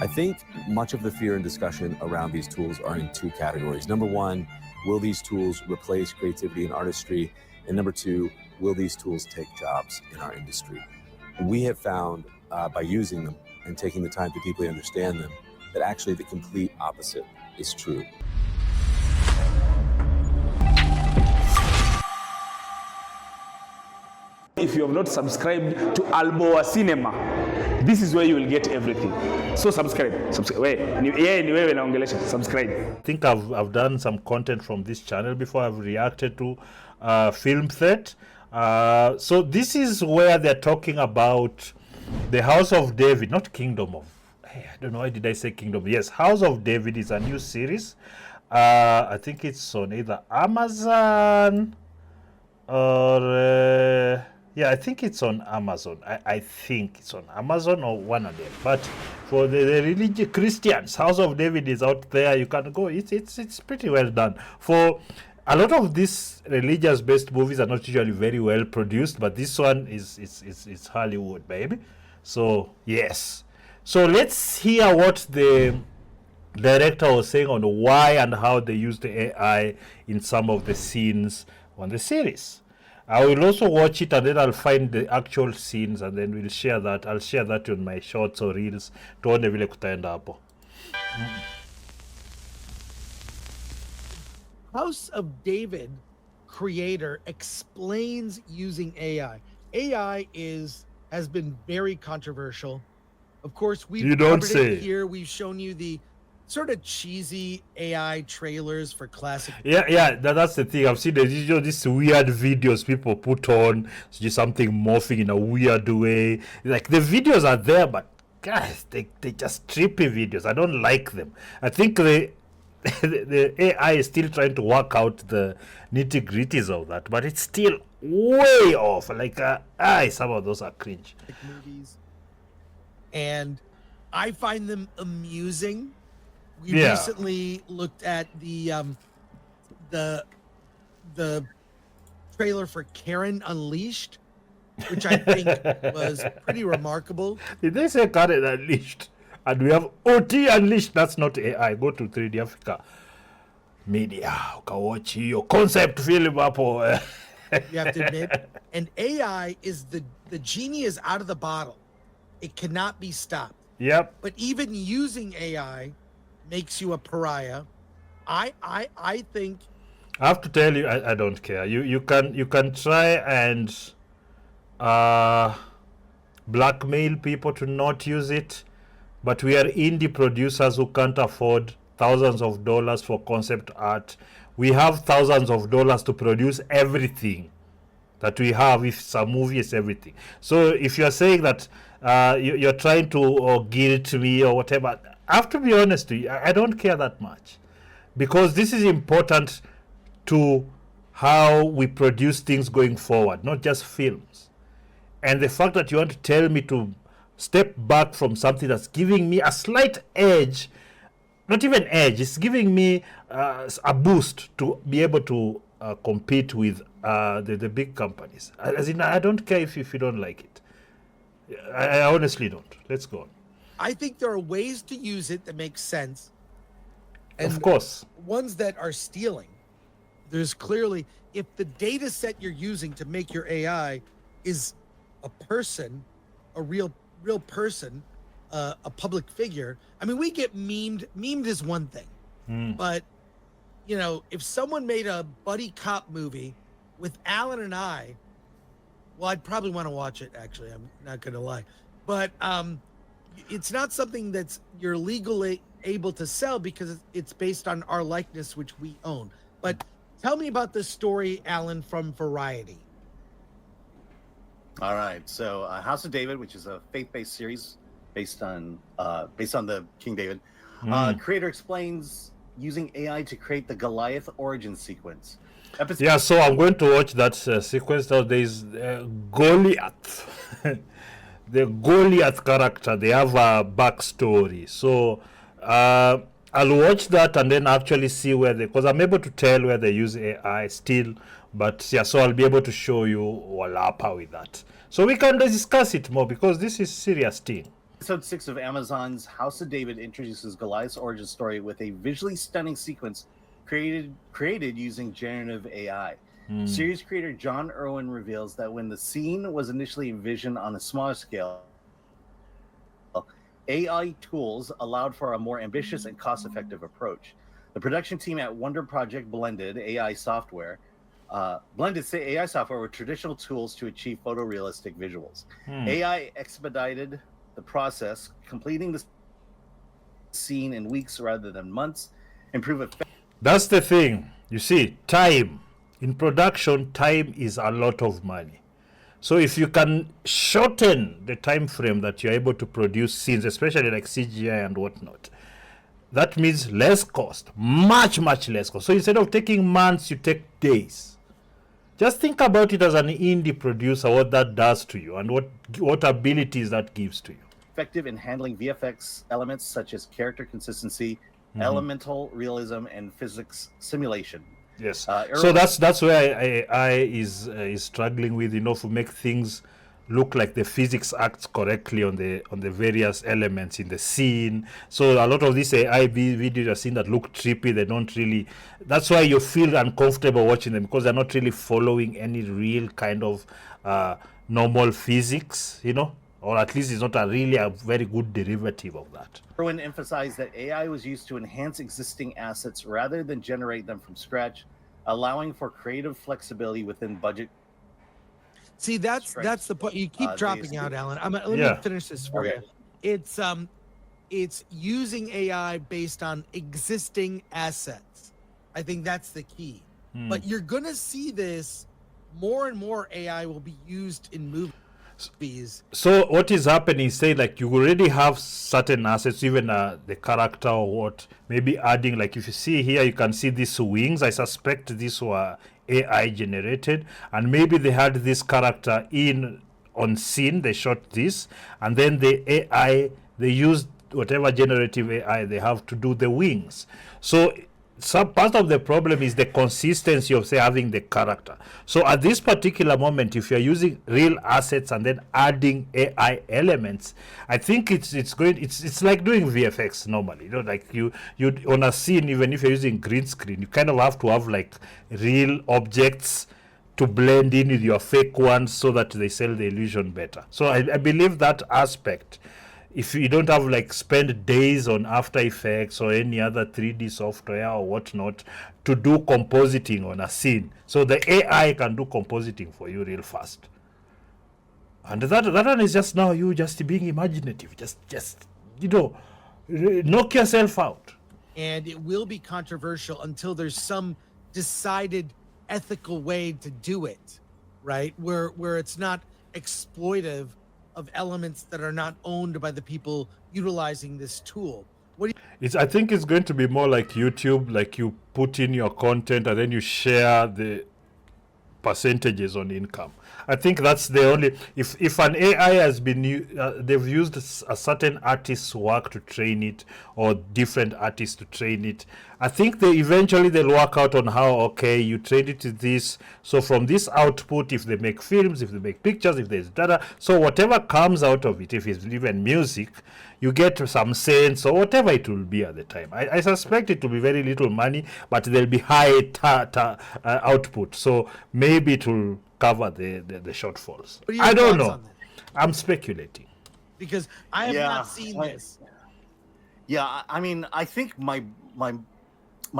I think much of the fear and discussion around these tools are in two categories. Number one, will these tools replace creativity and artistry? And number two, will these tools take jobs in our industry? We have found by using them and taking the time to deeply understand them that actually the complete opposite is true. If you have not subscribed to Alboa Cinema, this is where you will get everything. So subscribe. Subscribe. I think I've done some content from this channel before. I've reacted to Film Threat. So this is where they're talking about the House of David, not Kingdom of. I don't know why did I say Kingdom. Yes, House of David is a new series. I think it's on either Amazon or yeah, I think it's on Amazon. I think it's on Amazon or one of them. But for the religious Christians, House of David is out there. You can go. It's pretty well done. For a lot of these religious-based movies are not usually very well produced, but this one is Hollywood, baby. So yes. So let's hear what the director was saying on why and how they used the AI in some of the scenes on the series. I will also watch it and then I'll find the actual scenes and then we'll share that. I'll share that on my shorts or reels. Tuone vile kutaenda hapo. House of David creator explains using AI. AI has been very controversial. Of course, we've covered it here. We've shown you the sort of cheesy AI trailers for classic. Yeah, that's the thing. I've seen these weird videos people put on, just something morphing in a weird way. Like the videos are there, but guys, they just trippy videos. I don't like them. I think the AI is still trying to work out the nitty-gritties of that, but it's still way off. Like some of those are cringe. Movies, and I find them amusing. We recently looked at the trailer for Karen Unleashed, which I think was pretty remarkable. Did they say Karen Unleashed? And we have OT Unleashed. That's not AI. Go to 3D Africa Media. Watch your concept film up. You have to admit. And AI is the genie is out of the bottle. It cannot be stopped. Yep. But even using AI makes you a pariah. I think I have to tell you, I don't care. You can try and blackmail people to not use it, but we are indie producers who can't afford thousands of dollars for concept art. We have thousands of dollars to produce everything that we have. If it's a movie, it's everything. So if you're saying that you're trying to guilt me or whatever, I have to be honest with you, I don't care that much, because this is important to how we produce things going forward, not just films. And the fact that you want to tell me to step back from something that's giving me a slight edge, not even edge, it's giving me a boost to be able to compete with the big companies. As in, I don't care if you don't like it. I honestly don't. Let's go on. I think there are ways to use it that make sense. And of course. Ones that are stealing. There's clearly, if the data set you're using to make your AI is a person, a real person, a public figure. I mean, we get memed. Memed is one thing. But, you know, if someone made a buddy cop movie with Alan and I, well, I'd probably want to watch it, actually. I'm not going to lie. But it's not something that's you're legally able to sell because it's based on our likeness, which we own. But tell me about this story, Alan, from Variety. All right. So House of David, which is a faith-based series based on the King David. Creator explains using AI to create the Goliath origin sequence. Yeah, so I'm going to watch that sequence. Now there's Goliath. The Goliath character, they have a backstory. So I'll watch that and then actually see where because I'm able to tell where they use AI still. But yeah, so I'll be able to show you Walapa with that. So we can discuss it more because this is serious thing. Episode 6 of Amazon's House of David introduces Goliath's origin story with a visually stunning sequence created using generative AI. Series creator John Erwin reveals that when the scene was initially envisioned on a smaller scale, AI tools allowed for a more ambitious and cost-effective approach. The production team at Wonder Project blended AI software with traditional tools to achieve photorealistic visuals. AI expedited the process, completing the scene in weeks rather than months. That's the thing. You see, time. In production, time is a lot of money. So if you can shorten the time frame that you're able to produce scenes, especially like CGI and whatnot, that means less cost, much less cost. So instead of taking months, you take days. Just think about it as an indie producer, what that does to you and what abilities that gives to you. Effective in handling VFX elements such as character consistency, elemental realism, and physics simulation. Yes. So that's where AI is struggling with, to make things look like the physics acts correctly on the various elements in the scene. So a lot of these AI videos are seen that look trippy. They don't really. That's why you feel uncomfortable watching them, because they're not really following any real kind of normal physics, or at least it's not really a very good derivative of that. Erwin emphasized that AI was used to enhance existing assets rather than generate them from scratch, allowing for creative flexibility within budget. See, that's the point. You keep dropping out, Alan. Let me finish this for you. It's using AI based on existing assets. I think that's the key. But you're gonna see this more and more. AI will be used in movies. So what is happening is, say, like, you already have certain assets, even the character or what, maybe adding, like, if you see here, you can see these wings. I suspect these were AI generated, and maybe they had this character on scene. They shot this, and then the AI, they used whatever generative AI they have to do the wings. So some part of the problem is the consistency of, say, having the character. So at this particular moment, if you're using real assets and then adding AI elements, I think it's like doing VFX normally. Like you on a scene, even if you're using green screen, you kind of have to have like real objects to blend in with your fake ones so that they sell the illusion better. So I believe that aspect, if you don't have like spend days on After Effects or any other 3D software or whatnot to do compositing on a scene, so the AI can do compositing for you real fast. And that one is just now you just being imaginative, just knock yourself out. And it will be controversial until there's some decided ethical way to do it, right? Where it's not exploitive of elements that are not owned by the people utilizing this tool. I think it's going to be more like YouTube, like you put in your content and then you share the percentages on income. I think that's the only, if an AI has been, they've used a certain artist's work to train it, or different artists to train it, I think they'll work out on how, okay, you train it to this, so from this output, if they make films, if they make pictures, if there's data, so whatever comes out of it, if it's even music, you get some sense or whatever it will be at the time. I suspect it will be very little money, but there'll be high output, so maybe it will cover the shortfalls. I don't know. I'm speculating. Because I have not seen this. Yeah, I mean, I think my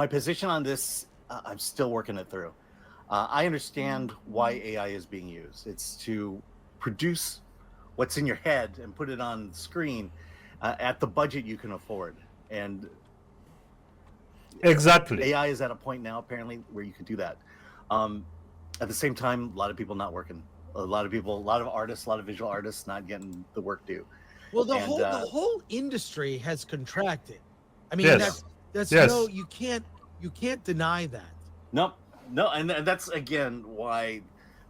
position on this, I'm still working it through. I understand why AI is being used. It's to produce what's in your head and put it on screen at the budget you can afford. And exactly, AI is at a point now, apparently, where you can do that. At the same time, a lot of people not working. A lot of artists, a lot of visual artists not getting the work due. Well, the whole industry has contracted. I mean, yes. that's yes. No, you can't deny that. No, and that's again why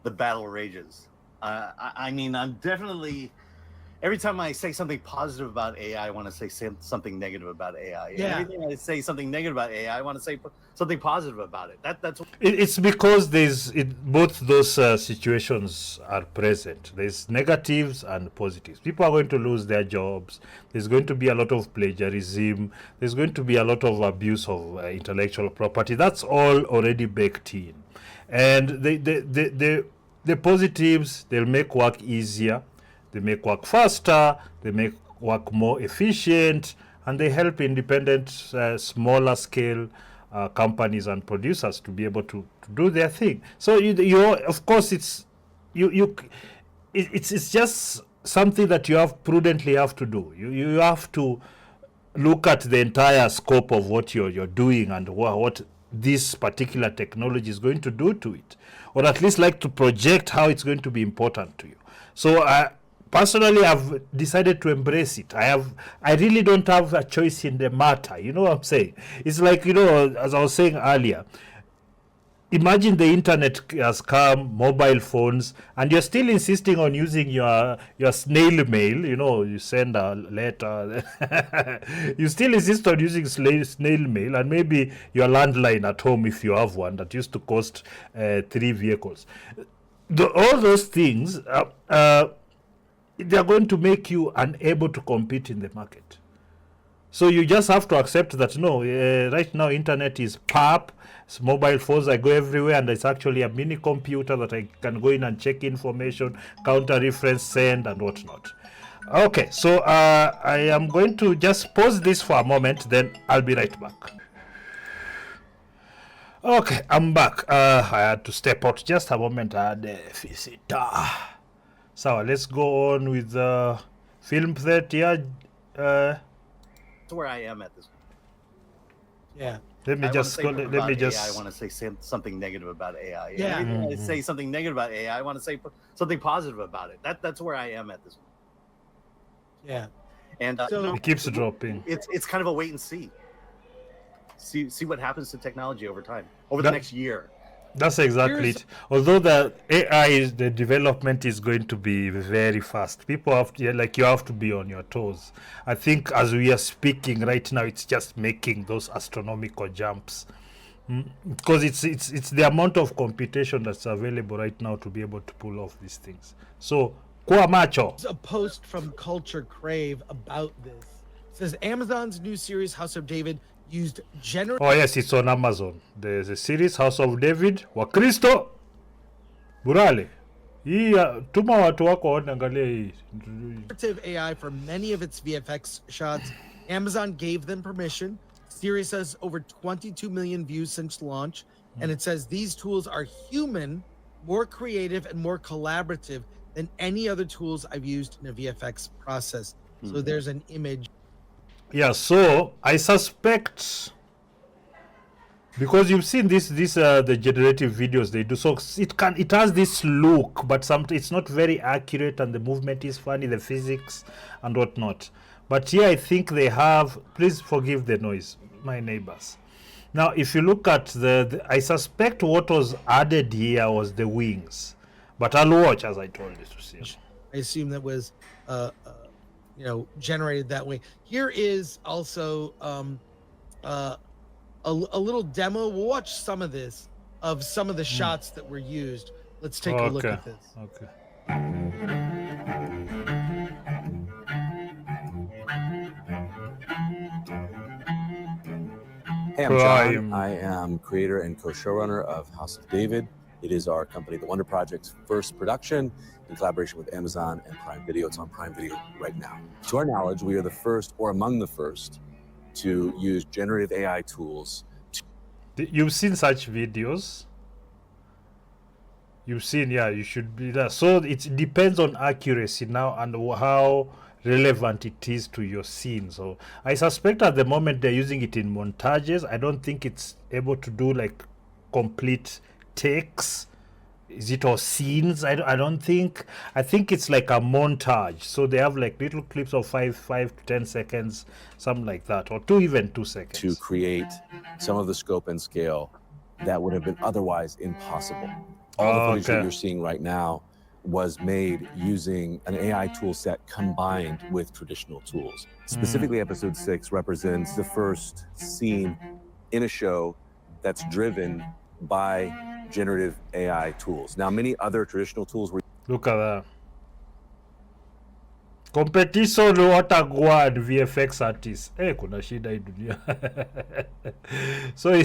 the battle rages. I mean, I'm definitely, every time I say something positive about AI, I want to say something negative about AI. And Yeah. every time I say something negative about AI, I want to say something positive about it. That's It's because both those situations are present. There's negatives and positives. People are going to lose their jobs. There's going to be a lot of plagiarism. There's going to be a lot of abuse of intellectual property. That's all already baked in. And the positives, they'll make work easier. They make work faster. They make work more efficient. And they help independent, smaller scale companies and producers to be able to do their thing. So you of course it's just something that you prudently have to do. You have to look at the entire scope of what you're doing and what this particular technology is going to do to it, or at least like to project how it's going to be important to you. So personally, I've decided to embrace it. I really don't have a choice in the matter. You know what I'm saying? It's like, as I was saying earlier, imagine the internet has come, mobile phones, and you're still insisting on using your snail mail. You send a letter. You still insist on using snail mail, and maybe your landline at home, if you have one, that used to cost 3 vehicles. All those things, they're going to make you unable to compete in the market. So you just have to accept that, right now internet is pop. Mobile phones, I go everywhere, and it's actually a mini computer that I can go in and check information, counter reference, send, and whatnot. Okay, so I am going to just pause this for a moment, then I'll be right back. Okay, I'm back. I had to step out just a moment. I had a visitor. So let's go on with the film that, where I am at this. Yeah. Let me just go. Let me just. AI, I want to say something negative about AI. Yeah. Every time I say something negative about AI, I want to say something positive about it. That's where I am at this. Yeah. And It keeps dropping. It's kind of a wait and see. See what happens to technology over time, over the next year. That's exactly it. Although the AI, the development is going to be very fast. People have to, you have to be on your toes. I think as we are speaking right now, it's just making those astronomical jumps. Because it's the amount of computation that's available right now to be able to pull off these things. So, kuwa macho. There's a post from Culture Crave about this. It says Amazon's new series House of David used generative. Oh yes, it's on Amazon. There's a series House of David. Wakristo Burale. Tuma watu wako waangalie hii. AI for many of its VFX shots. Amazon gave them permission. Series has over 22 million views since launch, and it says these tools are human, more creative, and more collaborative than any other tools I've used in a VFX process. So there's an image. Yeah, so I suspect, because you've seen the generative videos they do, so it has this look, but it's not very accurate, and the movement is funny, the physics and whatnot. But here I think they have. Please forgive the noise, my neighbors. Now, if you look at I suspect what was added here was the wings, but I'll watch as I told you to see. I assume that was generated that way. Here is also a little demo. We'll watch some of this, of some of the shots that were used. Let's take a look at this. Okay. Hey, I'm John. I am creator and co-showrunner of House of David. It is our company, The Wonder Project's first production in collaboration with Amazon and Prime Video. It's on Prime Video right now. To our knowledge, we are the first, or among the first, to use generative AI tools. You've seen such videos. You've seen, you should be there. So it depends on accuracy now and how relevant it is to your scene. So I suspect at the moment they're using it in montages. I don't think it's able to do complete takes. Is it all scenes? I don't think. I think it's like a montage. So they have little clips of 5 to 10 seconds, something like that, or even 2 seconds. To create some of the scope and scale that would have been otherwise impossible. All the footage that you're seeing right now was made using an AI tool set combined with traditional tools. Specifically, episode 6 represents the first scene in a show that's driven by generative AI tools. Now, many other traditional tools were Look at that. Competition watagwan VFX artists. Kuna shida hii dunia. So you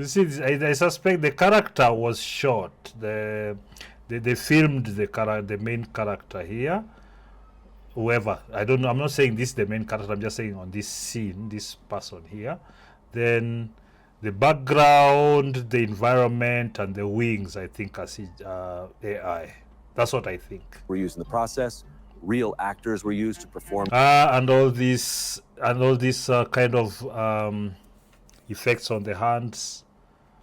see, I suspect the character was shot. They filmed the main character here. Whoever, I don't know, I'm not saying this is the main character, I'm just saying on this scene, this person here. Then the background, the environment, and the wings, I think, are AI. That's what I think. were used in the process. Real actors were used to perform And all these kind of effects on the hands.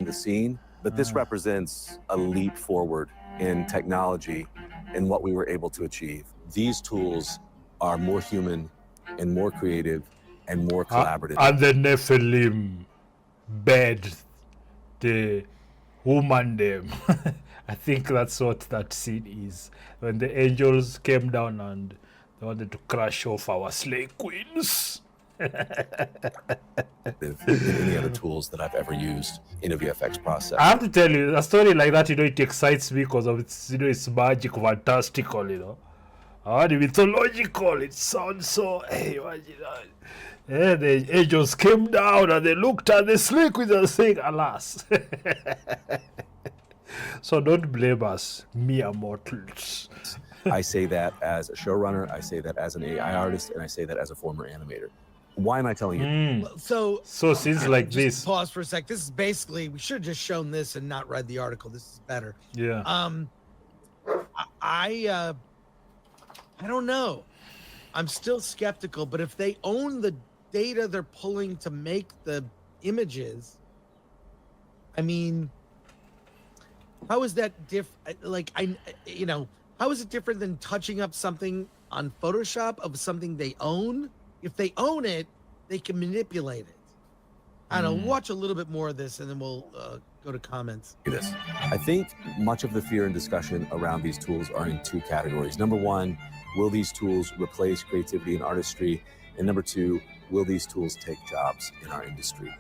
the scene, but this represents a leap forward in technology and what we were able to achieve. These tools are more human and more creative and more collaborative. And the Nephilim bed the woman them. I think that's what that scene is. When the angels came down and they wanted to crush off our slave queens. than any other tools that I've ever used in a VFX process. I have to tell you, a story like that, it excites me because of its, it's magic, fantastical, And mythological, it sounds so, hey, imagine that. Yeah, the angels came down and they looked at the slave queens and saying, alas. So don't blame us, mere mortals. I say that as a showrunner, I say that as an AI artist, and I say that as a former animator. Why am I telling you? So scenes like just this. Pause for a sec. This is basically, we should have just shown this and not read the article. This is better. Yeah. I don't know. I'm still skeptical, but if they own the data they're pulling to make the images, I mean, how is that how is it different than touching up something on Photoshop of something they own? If they own it, they can manipulate it. I don't know. Watch a little bit more of this, and then we'll go to comments. This. I think much of the fear and discussion around these tools are in two categories. Number one, will these tools replace creativity and artistry? And number two, will these tools take jobs in our industry?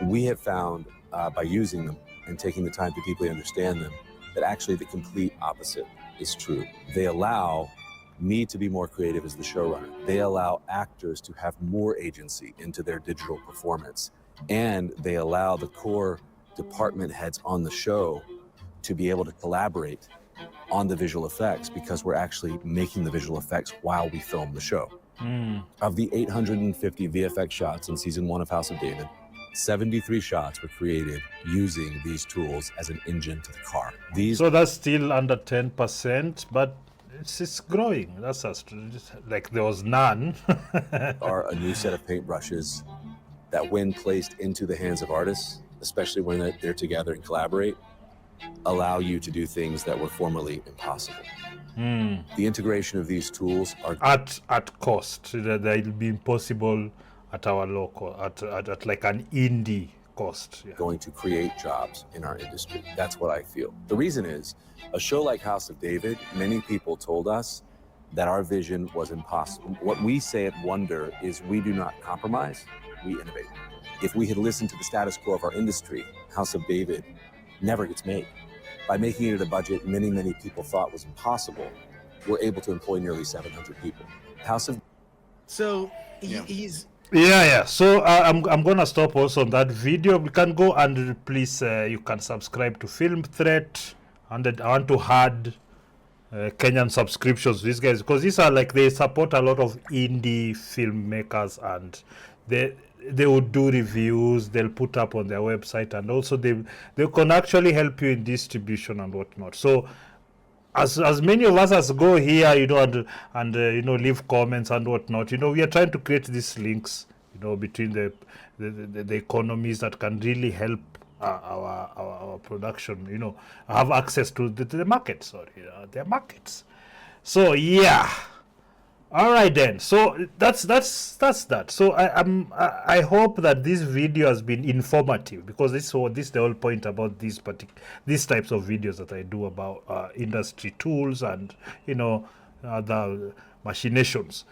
We have found by using them and taking the time to deeply understand them that actually the complete opposite is true. They allow me to be more creative as the showrunner. They allow actors to have more agency into their digital performance. And they allow the core department heads on the show to be able to collaborate on the visual effects because we're actually making the visual effects while we film the show. Of the 850 VFX shots in season 1 of House of David, 73 shots were created using these tools as an engine to the car. So that's still under 10%, but it's growing. That's like there was none. are a new set of paintbrushes that, when placed into the hands of artists, especially when they're together and collaborate, allow you to do things that were formerly impossible. The integration of these tools are at cost. They'll be impossible at our local, at like an indie cost. Yeah. going to create jobs in our industry. That's what I feel. The reason is, a show like House of David, many people told us that our vision was impossible. What we say at Wonder is we do not compromise, we innovate. If we had listened to the status quo of our industry, House of David never gets made. By making it at a budget many people thought was impossible, we're able to employ nearly 700 people. House of So he's Yeah. So I'm gonna stop also on that video. We can go and please you can subscribe to Film Threat, and I want to add Kenyan subscriptions to these guys because these are like, they support a lot of indie filmmakers, and they will do reviews, they'll put up on their website, and also they can actually help you in distribution and whatnot. So as many of us as go here, and leave comments and whatnot, we are trying to create these links, between the economies that can really help our production, have access to the markets, their markets. So yeah, All right then. So that's that. So I hope that this video has been informative, because this is the whole point about these types of videos that I do about industry tools and the machinations.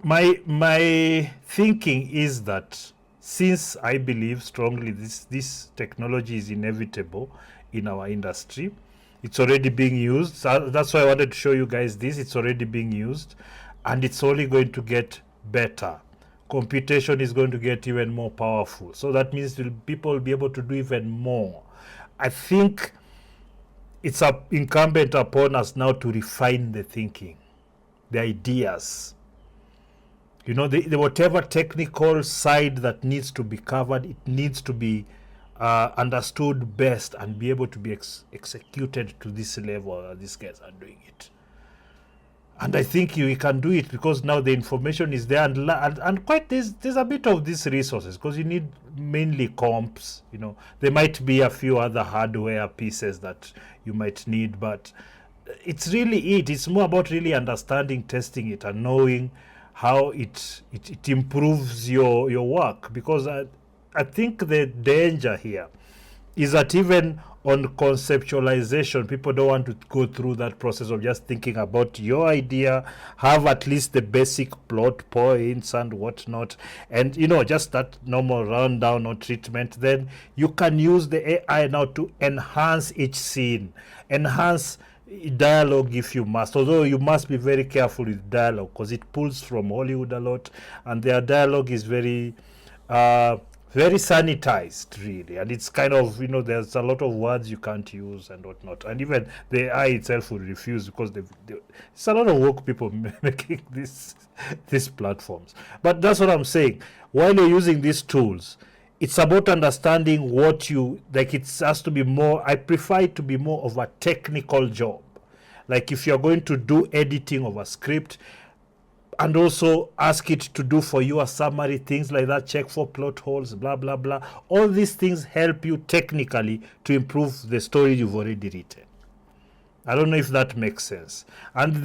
My thinking is that, since I believe strongly this technology is inevitable in our industry, it's already being used. So that's why I wanted to show you guys this. It's already being used, and it's only going to get better. Computation is going to get even more powerful. So that means people will be able to do even more. I think it's incumbent upon us now to refine the thinking, the ideas. The whatever technical side that needs to be covered, it needs to be understood best and be able to be executed to this level. These guys are doing it, and I think we can do it because now the information is there, and quite there's a bit of these resources, because you need mainly comps. There might be a few other hardware pieces that you might need, but it's really it's more about really understanding, testing it, and knowing how it improves your work. Because I think the danger here is that even on conceptualization, people don't want to go through that process of just thinking about your idea, have at least the basic plot points and whatnot, and just that normal rundown or treatment. Then you can use the AI now to enhance each scene, enhance dialogue if you must, although you must be very careful with dialogue, because it pulls from Hollywood a lot, and their dialogue is very sanitized, really, and it's kind of there's a lot of words you can't use and whatnot, and even the AI itself will refuse, because it's a lot of work people making these platforms. But that's what I'm saying. While you're using these tools, it's about understanding what you like. It has to be more, I prefer it to be more of a technical job. Like if you're going to do editing of a script, and also ask it to do for you a summary, things like that, check for plot holes, blah, blah, blah. All these things help you technically to improve the story you've already written. I don't know if that makes sense. And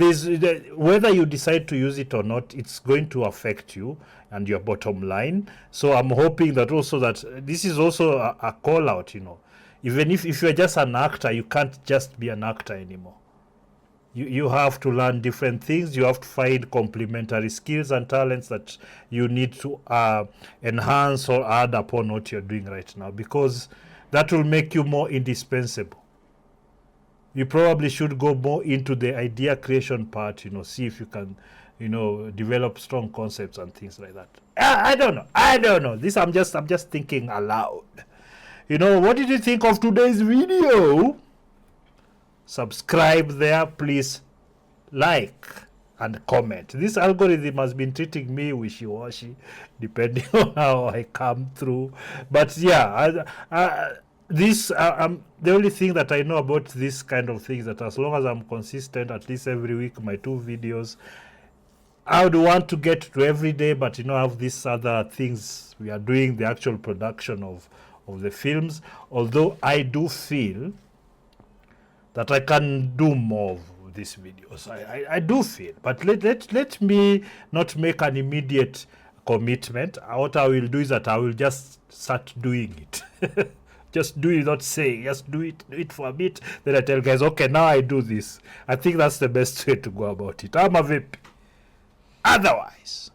whether you decide to use it or not, it's going to affect you and your bottom line. So I'm hoping that also that this is also a call out, Even if you're just an actor, you can't just be an actor anymore. You have to learn different things. You have to find complementary skills and talents that you need to enhance or add upon what you're doing right now, because that will make you more indispensable. You probably should go more into the idea creation part, see if you can, develop strong concepts and things like that. I don't know. This I'm just thinking aloud. What did you think of today's video? Subscribe there, please. Like and comment. This algorithm has been treating me wishy-washy, depending on how I come through. But yeah, the only thing that I know about this kind of things, that as long as I'm consistent, at least every week, my 2 videos, I would want to get to every day, but I have these other things. We are doing the actual production of the films, although I do feel that I can do more of these videos. I do feel, but let me not make an immediate commitment. What I will do is that I will just start doing it. Just do it, not say, just do it for a bit. Then I tell guys, okay, now I do this. I think that's the best way to go about it. I'm a VIP. Otherwise,